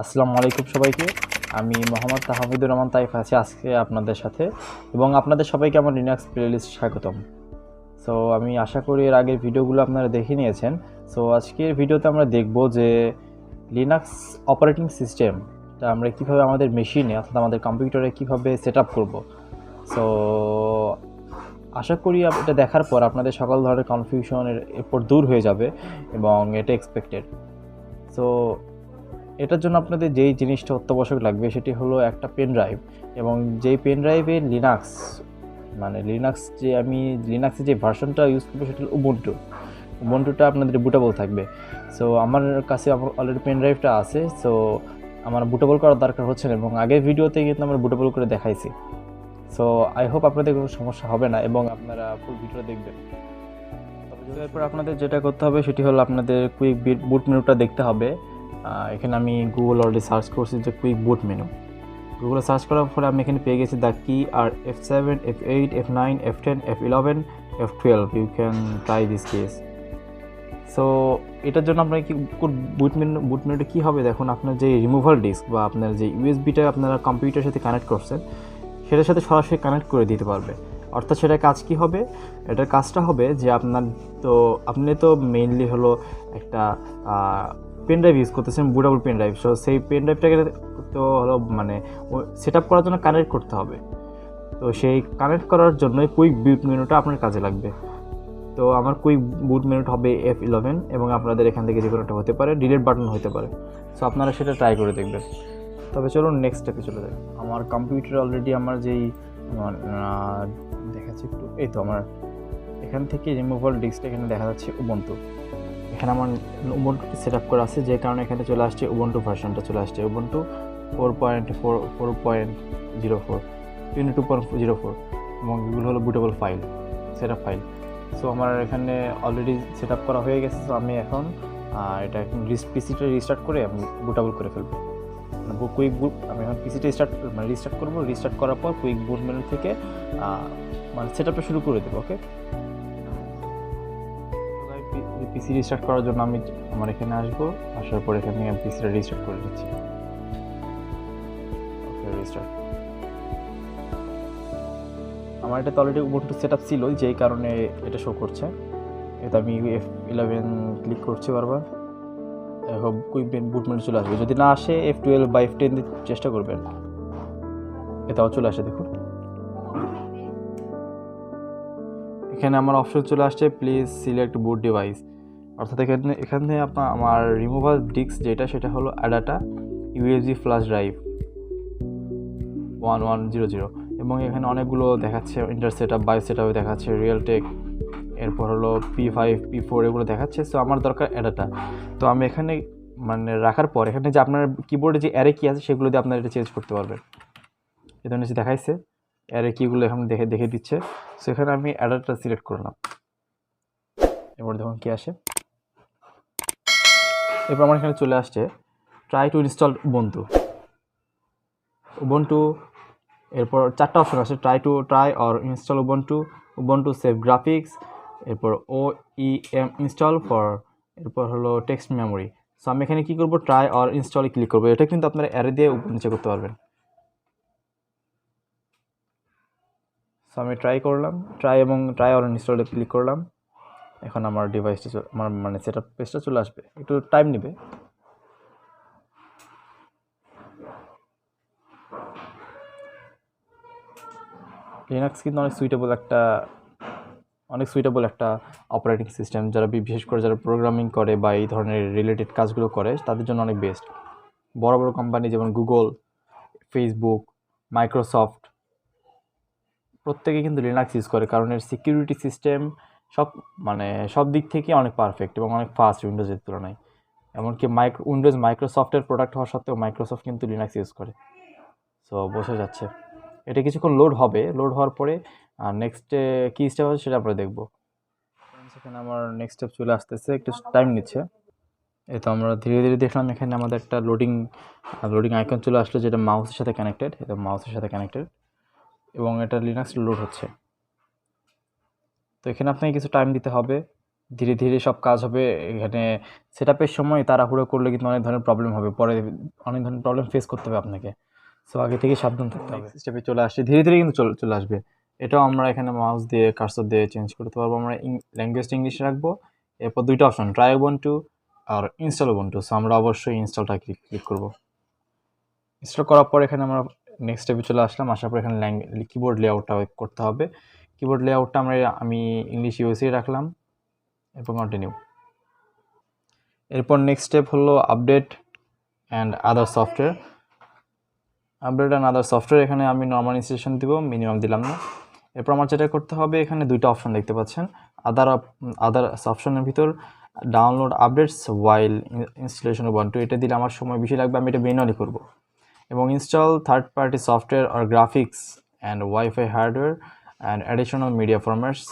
আসসালামু আলাইকুম সবাইকে। আমি মোহাম্মদ তাহামিদুর রহমান তাইফ আছি আজকে আপনাদের সাথে, এবং আপনাদের সবাইকে আমার লিনাক্স প্লেলিস্ট স্বাগতম। সো আমি আশা করি এর আগের ভিডিওগুলো আপনারা দেখে নিয়েছেন। সো আজকের ভিডিওতে আমরা দেখব যে লিনাক্স অপারেটিং সিস্টেমটা আমরা কীভাবে আমাদের মেশিনে অর্থাৎ আমাদের কম্পিউটারে কীভাবে সেট আপ করবো। সো আশা করি এটা দেখার পর আপনাদের সকল ধরনের কনফিউশনের এরপর দূর হয়ে যাবে, এবং এটা এক্সপেক্টেড। সো এটার জন্য আপনাদের যেই জিনিসটা অত্যাবশ্যক লাগবে সেটি হলো একটা পেন ড্রাইভ, এবং যেই পেন ড্রাইভে লিনাক্সের যে ভার্সনটা ইউজ করবো সেটা হলো উবুন্টুটা আপনাদের বুটেবল থাকবে। সো আমার কাছে অলরেডি পেন ড্রাইভটা আছে, সো আমার বুটেবল করার দরকার হচ্ছে না, এবং আগের ভিডিওতে কিন্তু আমরা বুটেবল করে দেখাইছি। সো আই হোপ আপনাদের কোনো সমস্যা হবে না এবং আপনারা ফুল ভিডিওটা দেখবেন। তবে এরপর আপনাদের যেটা করতে হবে সেটি হলো আপনাদের কুইক বুট মেনুটা দেখতে হবে। এখানে আমি গুগল অলরেডি সার্চ করছি যে কুইক বুট মেনু। গুগলে সার্চ করার পরে আমি এখানে পেয়ে গেছি দ্য কি আর F7, F8, F9, F10, F11, F12। You can try this case. So এটার জন্য আপনার কি বুট মেনুটা কী হবে, দেখুন আপনার যে রিমুভাল ডিস্ক বা আপনার যে ইউএসবিটা আপনারা কম্পিউটারের সাথে কানেক্ট করছেন সেটার সাথে সরাসরি কানেক্ট করে দিতে পারবে। অর্থাৎ সেটার কাজ কী হবে, এটার কাজটা হবে যে আপনি তো মেইনলি হলো একটা পেন ড্রাইভ ইউজ করতেছেন, বুটেবল পেন ড্রাইভ। সো সেই পেন ড্রাইভটাকে তো হলো সেট আপ করার জন্য কানেক্ট করতে হবে। তো সেই কানেক্ট করার জন্যই কুইক বুট মেনুটা আপনার কাজে লাগবে। তো আমার কুইক বুট মেনুটা হবে F11, এবং আপনাদের এখান থেকে যে কোনোটা হতে পারে, ডিলিট বাটন হতে পারে। সো আপনারা সেটা ট্রাই করে দেখবেন। তবে চলুন নেক্সট স্টেপে চলে যাই। আমার কম্পিউটার অলরেডি আমার যেই দেখাচ্ছে একটু, এই তো আমার এখান থেকে রিমুভাল ডিস্কটা এখানে দেখা যাচ্ছে উবুন্টু। এখানে আমার উবুন্টু সেট আপ করা আছে, যে কারণে এখানে চলে আসছে উবুন্টু ভার্সনটা চলে আসছে উবুন্টু 4.4.04 এবং এগুলো হলো bootable file, set up file. So আমার এখানে অলরেডি সেট আপ করা হয়ে গেছে। সো আমি এখন এটা পিসিটা রিস্টার্ট করে আমি বুটেবল করে ফেলবো। কুইক বুট আমি এখন পিসিটা রিস্টার্ট করবো। রিস্টার্ট করার পর কুইক বুট মেনু থেকে সেট আপটা শুরু করে দেবো। ওকে, পিসি রিস্টার্ট করার জন্য আমার এখানে আসবো, আসার পর এখানে আমি পিসিটা রিস্টার্ট করে দিচ্ছি। ওকে, রিস্টার্ট। আমার এটা তো অলরেডি উবুন্টু সেট আপ ছিল, যেই কারণে এটা শো করছে। এটা আমি F11 ক্লিক করছি বারবার। এখন কুইক বুট মেনু চলে আসবে। যদি না আসে F12 বা F10 দিয়ে চেষ্টা করবেন, এটাও চলে আসে। দেখুন এখানে আমার অপশন চলে আসছে প্লিজ সিলেক্ট বুট ডিভাইস। অর্থাৎ এখানে আমার রিমুভাল ডিস্ক যেটা সেটা হলো অ্যাডাটা ইউএসবি ফ্ল্যাশ ড্রাইভ 1100, এবং এখানে অনেকগুলো দেখাচ্ছে, inter set up, by set up দেখাচ্ছে, রিয়েলটেক, এরপর হলো P5, P4 এগুলো দেখাচ্ছে। সো আমার দরকার অ্যাডাটা। তো আমি এখানে রাখার পর এখানে যে আপনার কিবোর্ডে যে অ্যারে কি আছে সেগুলো দিয়ে আপনারা এটা চেঞ্জ করতে পারবেন। এই ধরনের যে দেখাইছে অ্যারে কিগুলো এখানে দেখে দিচ্ছে। সো এখানে আমি অ্যাডাটা সিলেক্ট করলাম। এবার দেখুন কি আসে। এরপর আমার এখানে চলে আসছে ট্রাই টু ইনস্টল উবুন্টু। এরপর 4টা অপশন আছে, try or install Ubuntu save graphics, এরপর OEM ইনস্টল ফর, এরপর হলো টেক্সট মেমোরি। সো আমি এখানে কী করবো, ট্রাই অর ইনস্টলে ক্লিক করবো। এটা কিন্তু আপনারা অ্যারে দিয়ে নিচে করতে পারবেন। সো আমি ট্রাই অর ইনস্টলে ক্লিক করলাম। এখন আমার ডিভাইসটা আমার সেট আপ পেজটা চলে আসবে, একটু টাইম নেবে। লিনাক্স কিন্তু অনেক সুইটেবল একটা অপারেটিং সিস্টেম, বিশেষ করে যারা প্রোগ্রামিং করে বা এই ধরনের রিলেটেড কাজগুলো করে তাদের জন্য অনেক বেস্ট। বড় বড় কোম্পানি যেমন গুগল, ফেসবুক, মাইক্রোসফট প্রত্যেকে কিন্তু লিনাক্স ইউজ করে, কারণ এর সিকিউরিটি সিস্টেম সব দিক থেকে অনেক পারফেক্ট এবং অনেক ফাস্ট উইন্ডোজের তুলনায়। এমনকি মাইক্রোসফটের প্রোডাক্ট হওয়া সত্ত্বেও মাইক্রোসফট কিন্তু লিনাক্স ইউজ করে। সো বোঝা যাচ্ছে। এটা কিছুক্ষণ লোড হওয়ার পরে নেক্সটে কী স্টেপ আছে সেটা আমরা দেখব। সেখানে আমার নেক্সট স্টেপ চলে আসতেছে, একটু টাইম নিচ্ছে। এই তো আমরা ধীরে ধীরে দেখলাম এখানে আমাদের একটা লোডিং আইকন চলে আসলো, যেটা মাউসের সাথে কানেক্টেড, এবং এটা লিনাক্স লোড হচ্ছে। তো এখানে আপনাকে কিছু টাইম দিতে হবে, ধীরে ধীরে সব কাজ হবে। এখানে সেটআপের সময় তাড়াহুড়ো করলে কিন্তু অনেক ধরনের প্রবলেম হবে, পরে অনেক ধরনের প্রবলেম ফেস করতে হবে আপনাকে। সো আগে থেকে সাবধান থাকতে হবে। স্টেপে চলে আসছে, ধীরে ধীরে কিন্তু চলে আসবে। এটাও আমরা এখানে মাউস দিয়ে কার্সর দিয়ে চেঞ্জ করতে পারবো। আমরা ল্যাঙ্গুয়েজটা ইংলিশে রাখবো। এরপর দুইটা অপশন, ট্রাই উবুন্টু আর ইনস্টল উবুন্টু। সো আমরা অবশ্যই ইনস্টলটা ক্লিক করবো। ইনস্টল করার পর এখানে আমরা নেক্সট স্টেপে চলে আসলাম। আসার পর এখানে কিবোর্ড লেআউটটা করতে হবে। কিবোর্ড লেআউটটা আমি ইংলিশ ইউএসএ রাখলাম, এরপর কন্টিনিউ। এরপর নেক্সট স্টেপ হলো update and other software. Update and other software, এখানে আমি নর্মাল ইনস্টলেশন দিব, মিনিমাম দিলাম না। এরপর আমার যেটা করতে হবে, এখানে দুইটা অপশন দেখতে পাচ্ছেন, আদার অপশনের ভিতর ডাউনলোড আপডেটস ওয়াইল ইনস্টলেশন উবুন্টু, এটা দিলে আমার সময় বেশি লাগবে, আমি এটা ম্যানুয়ালি করব। এবং ইনস্টল থার্ড পার্টি সফটওয়্যার আর graphics and wifi hardware and additional media formats,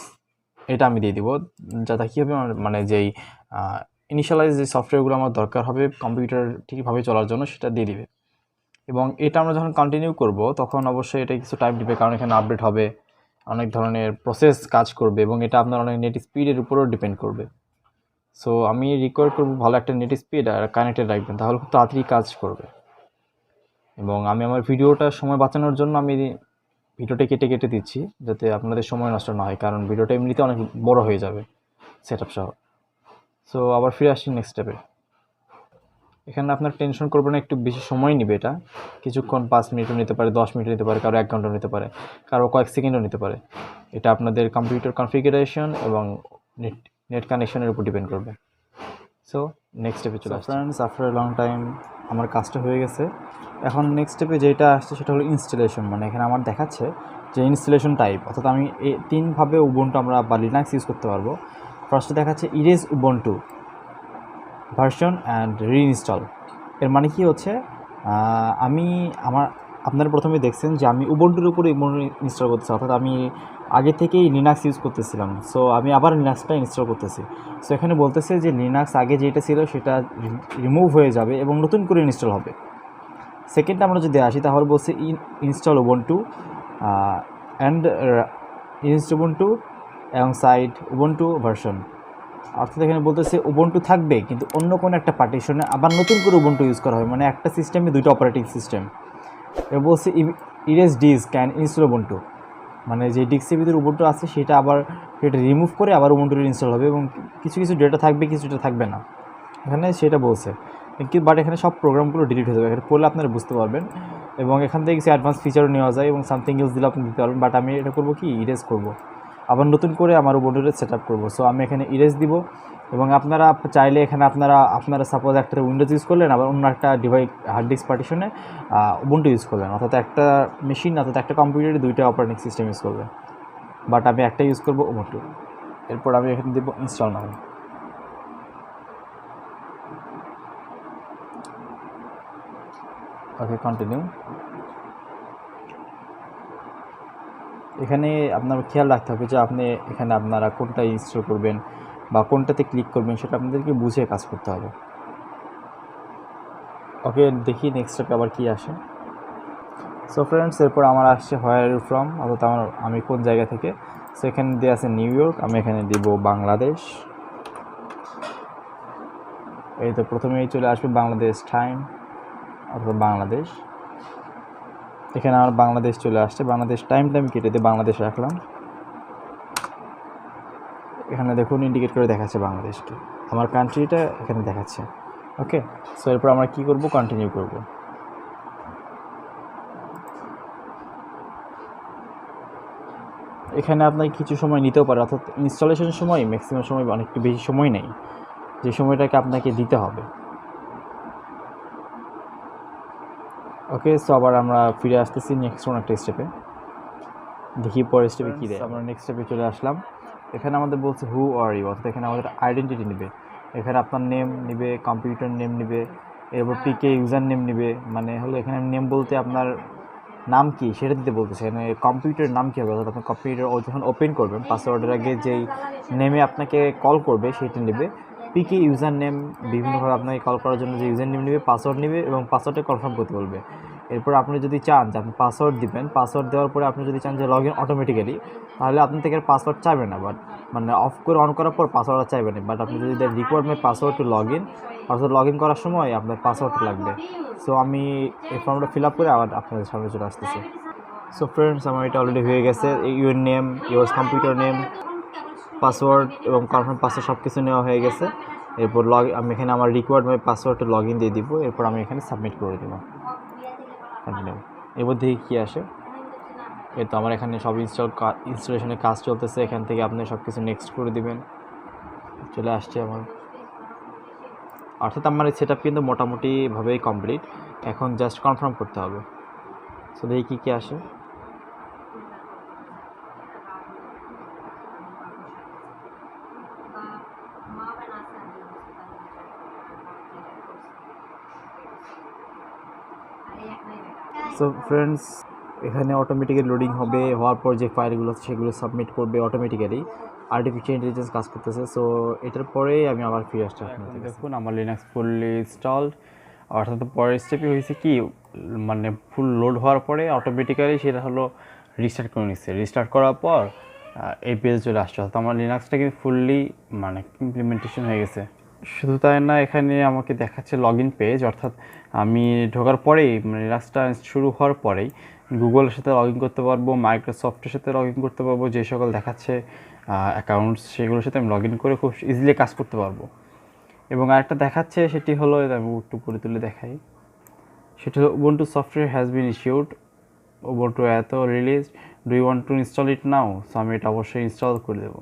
এটা আমি দিয়ে দিব। যাতে কী হবে, মানে যেই ইনিশিয়ালাইজ যে সফটওয়্যারগুলো আমার দরকার হবে কম্পিউটার ঠিকভাবে চলার জন্য, সেটা দিয়ে দিবে। এবং এটা আমরা যখন কন্টিনিউ করব তখন অবশ্যই এটা কিছু টাইম দিবে, কারণ এখানে আপডেট হবে, অনেক ধরনের প্রসেস কাজ করবে এবং এটা আপনার অনেক নেট স্পিডের উপরেও ডিপেন্ড করবে। সো আমি রিকোয়ার করব ভালো একটা নেট স্পিড আর কানেক্টেড রাখবেন, তাহলে খুব তাড়াতাড়ি কাজ করবে। এবং আমি আমার ভিডিওটার সময় বাঁচানোর জন্য আমি ভিডিওটা কেটে কেটে দিচ্ছি, যাতে আপনাদের সময় নষ্ট না হয়, কারণ ভিডিওটা এমনিতে অনেক বড় হয়ে যাবে সেটআপ সহ। সো আবার ফিরে আসছি নেক্সট স্টেপে। এখানে আপনার টেনশন করবেন না, একটু বেশি সময় নেবে এটা, কিছুক্ষণ 5 মিনিটও নিতে পারে, 10 মিনিট নিতে পারে, কারো 1 ঘন্টাও নিতে পারে, কারো কয়েক সেকেন্ডও নিতে পারে। এটা আপনাদের কম্পিউটার কনফিগারেশন এবং নেট কানেকশনের উপর ডিপেন্ড করবে। সো নেক্সট স্টেপে চলে আসছি। ফ্রেন্ডস, আফটার লং টাইম আমার কাজটা হয়ে গেছে। এখন নেক্সট স্টেপে যেটা আসছে সেটা হলো ইনস্টলেশন। মানে এখানে আমার দেখাচ্ছে যে ইনস্টলেশন টাইপ, অর্থাৎ আমি এই 3ভাবে উবুন্টু আমরা বা লিনাক্স ইউজ করতে পারবো। ফার্স্টে দেখাচ্ছে erase Ubuntu version and reinstall. এর মানে কি হচ্ছে, আপনারা প্রথমে দেখছেন যে আমি উবুন্টুর উপরে ইনস্টল করতেছি, অর্থাৎ আমি আগে থেকেই লিনাক্স ইউজ করতেছিলাম। সো আমি আবার লিনাক্সটা ইনস্টল করতেছি। সো এখানে বলতেছে যে লিনাক্স আগে যেটা ছিল সেটা রিমুভ হয়ে যাবে এবং নতুন করে ইনস্টল হবে। সেকেন্ড আমরা যদি আসি তাহলে বলছে install Ubuntu and install Ubuntu এবং সাইড উবুন্টু ভার্সন, অর্থাৎ এখানে বলতেছে উবুন্টু থাকবে কিন্তু অন্য কোনো একটা পার্টিশনে আবার নতুন করে উবুন্টু ইউজ করা হয়, মানে একটা সিস্টেমে দুইটা অপারেটিং সিস্টেম। এবার বলছে erase disk and install Ubuntu, মানে যে ডিস্কের ভিতরে উবুন্টু আছে সেটা রিমুভ করে আবার উবুন্টু ইনস্টল হবে এবং কিছু কিছু ডেটা থাকবে, কিছু ডেটা থাকবে না, এখানে সেটা বলছে। কিন্তু বাট এখানে সব প্রোগ্রামগুলো ডিলিট হয়ে যাবে, এখানে পড়লে আপনারা বুঝতে পারবেন। এবং এখান থেকে কিছু অ্যাডভান্স ফিচারও নেওয়া যায় এবং সামথিং এলস দিলে আপনি দিতে পারবেন। বাট আমি এটা করবো কি, ইরেজ করবো, আবার নতুন করে আমার উবুন্টুতে সেট আপ করবো। সো আমি এখানে ইরেজ দিব। এবং আপনারা চাইলে এখানে আপনারা সাপোজ একটা উইন্ডোজ ইউজ করলেন, আবার অন্য একটা হার্ড ডিস্ক পার্টিশনে উবুন্টু ইউজ করলেন, অর্থাৎ একটা মেশিন অর্থাৎ একটা কম্পিউটারে দুইটা অপারেটিং সিস্টেম ইউজ করবেন। বাট আমি একটা ইউজ করবো উবুন্টু। এরপর আমি এখানে দেবো ইনস্টল নাও। ওকে, কন্টিনিউ। এখানে আপনার খেয়াল রাখতে হবে যে এখানে আপনারা কোনটা ইনস্টল করবেন বা কোনটাতে ক্লিক করবেন সেটা আপনাদেরকে বুঝে কাজ করতে হবে। ওকে, দেখি নেক্সট স্টেপে আবার কী আসে। সো ফ্রেন্ডস, এরপর আমার আসছে হোয়ার ইউ ফ্রম, অর্থাৎ আমি কোন জায়গা থেকে। সো এখানে দিয়ে আছে নিউ ইয়র্ক, আমি এখানে দিব বাংলাদেশ। এই তো প্রথমেই চলে আসবে বাংলাদেশ টাইম, অর্থাৎ বাংলাদেশ। এখানে আমার বাংলাদেশ চলে আসছে, বাংলাদেশ টাইমটা আমি কেটে দিয়ে বাংলাদেশ রাখলাম। এখানে দেখুন ইন্ডিকেট করে দেখাচ্ছে বাংলাদেশকে, আমার কান্ট্রিটা এখানে দেখাচ্ছে। ওকে, সো এরপর আমরা কী করব, কন্টিনিউ করব। এখানে আপনার কিছু সময় নিতেও পারে, অর্থাৎ ইনস্টলেশনের সময় ম্যাক্সিমাম সময় অনেকটা বেশি সময় নেই, যে সময়টাকে আপনাকে দিতে হবে। ওকে, সো আবার আমরা ফিরে আসতেছি নেক্সট একটা স্টেপে, দেখি পরের স্টেপে কী দেয়। আমরা নেক্সট স্টেপে চলে আসলাম। এখানে আমাদের বলছে হু আর ইউ, অর্থাৎ এখানে আমাদের আইডেন্টিটি নেবে। এখানে আপনার নেম নেবে, কম্পিউটার নেম নেবে, এরপর পিকে ইউজার নেম নেবে। মানে হলো এখানে নেম বলতে আপনার নাম কি সেটা দিতে বলতেছে। এখানে কম্পিউটারের নাম কী হবে, অর্থাৎ আপনার কম্পিউটার যখন ওপেন করবেন পাসওয়ার্ডের আগে যেই নেমে আপনাকে কল করবে সেটা নেবে। পিকে ইউজার নেম, বিভিন্নভাবে আপনাকে কল করার জন্য যে ইউজার নেম নেবে, পাসওয়ার্ড নেবে এবং পাসওয়ার্ডটা কনফার্ম করতে বলবে। এরপর আপনি যদি চান যে আপনি পাসওয়ার্ড দিবেন, পাসওয়ার্ড দেওয়ার পরে আপনি যদি চান যে লগ ইন অটোমেটিক্যালি, তাহলে আপনি থেকে পাসওয়ার্ড চাইবে না, বাট মানে অফ করে অন করার পর পাসওয়ার্ড চাইবে না। বাট আপনি যদি required my password to log in, অর্থাৎ লগ ইন করার সময় আপনার পাসওয়ার্ড লাগবে। সো আমি এই ফর্মটা ফিল আপ করে আবার আপনাদের সামনে চলে আসতেছি। সো ফ্রেন্ডস, আমার এটা অলরেডি হয়ে গেছে। Your name, your computer name, password এবং কনফার্ম পাসওয়ার্ড সব কিছু নেওয়া হয়ে গেছে। এরপর আমি এখানে আমার রিকোয়ার্ড মাই পাসওয়ার্ডটা লগ ইন দিয়ে দিব। এরপর আমি এখানে সাবমিট করে দেবো। কন্টিনিউ। এরপর দেখি কী আসে। এই তো আমার এখানে সব ইনস্টলেশনের কাজ চলতেছে। এখান থেকে আপনি সব কিছু নেক্সট করে দিবেন। চলে আসছে আমার, অর্থাৎ আমার এই সেট আপ কিন্তু মোটামুটিভাবেই কমপ্লিট। এখন জাস্ট কনফার্ম করতে হবে। সো দেখি কী আসে। সো ফ্রেন্ডস, এখানে অটোমেটিক্যালি লোডিং হবে, হওয়ার পর যে ফাইলগুলো আছে সেগুলো সাবমিট করবে অটোমেটিক্যালি। আর্টিফিশিয়াল ইন্টেলিজেন্স কাজ করতেছে। সো এটার পরেই আমি আবার ফিরে আসছি আপনাদের। দেখুন আমার লিনাক্স ফুললি ইনস্টলড। অর্থাৎ পরের স্টেপে হয়েছে কি, মানে ফুল লোড হওয়ার পরে অটোমেটিক্যালি সেটা হলো রিস্টার্ট করে নিচ্ছে। রিস্টার্ট করার পর এই পেজে চলে আসছে। অর্থাৎ আমার লিনাক্সটা কিন্তু ফুললি মানে ইমপ্লিমেন্টেশন হয়ে গেছে। শুধু তাই না, এখানে আমাকে দেখাচ্ছে লগ ইন পেজ। অর্থাৎ আমি ঢোকার পরেই মানে লিনাক্সটা শুরু হওয়ার পরেই গুগলের সাথে লগ ইন করতে পারবো, মাইক্রোসফটের সাথে লগ ইন করতে পারবো। যে সকল দেখাচ্ছে অ্যাকাউন্টস, সেগুলোর সাথে আমি লগ ইন করে খুব ইজিলি কাজ করতে পারবো। এবং আরেকটা দেখাচ্ছে, সেটি হলো, আমি একটু করে তুলে দেখাই। সেটা হলো Ubuntu software has been issued, Ubuntu এত release, do you want to install it now. So আমি এটা অবশ্যই ইনস্টল করে দেবো,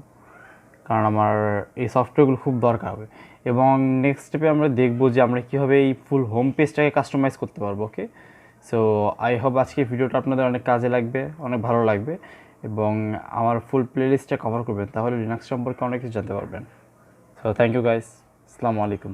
কারণ আমার এই সফটওয়্যারগুলো খুব দরকার হবে। এবং নেক্সট স্টেপে আমরা দেখবো যে আমরা কীভাবে এই ফুল হোম পেজটাকে কাস্টমাইজ করতে পারবো। ওকে, সো আই হোপ আজকে ভিডিওটা আপনাদের অনেক কাজে লাগবে, অনেক ভালো লাগবে, এবং আমার ফুল প্লেলিস্টটা কভার করবেন, তাহলে লিনাক্স সম্পর্কে অনেক কিছু জানতে পারবেন। সো থ্যাংক ইউ গাইস, আসসালামু আলাইকুম।